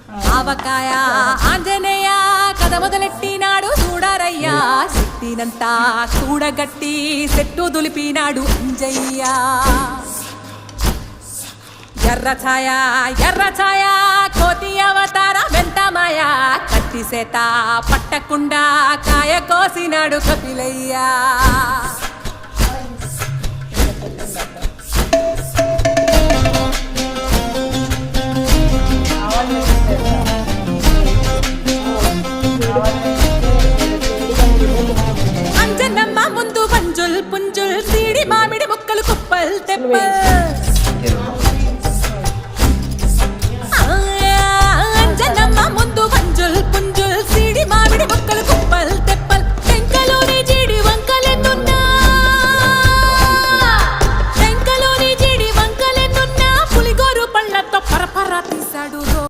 ఆవకాయ ఆంజనేయ కథ మొదలెట్టినాడు చూడరయ్యా శక్తినంతా చూడగట్టి చెట్టు దులిపినాడు అంజయ్య ఎర్ర ఛాయ కోతి అవతార వెంటమాయ కత్తి సేత పట్టకుండా కాయ కోసినాడు కపిలయ్యా అంజనమ్మ ముందు పంజుల్ పుంజుల్ సీడి మామిడి ముక్కలు కుప్పల్ తెప్పల్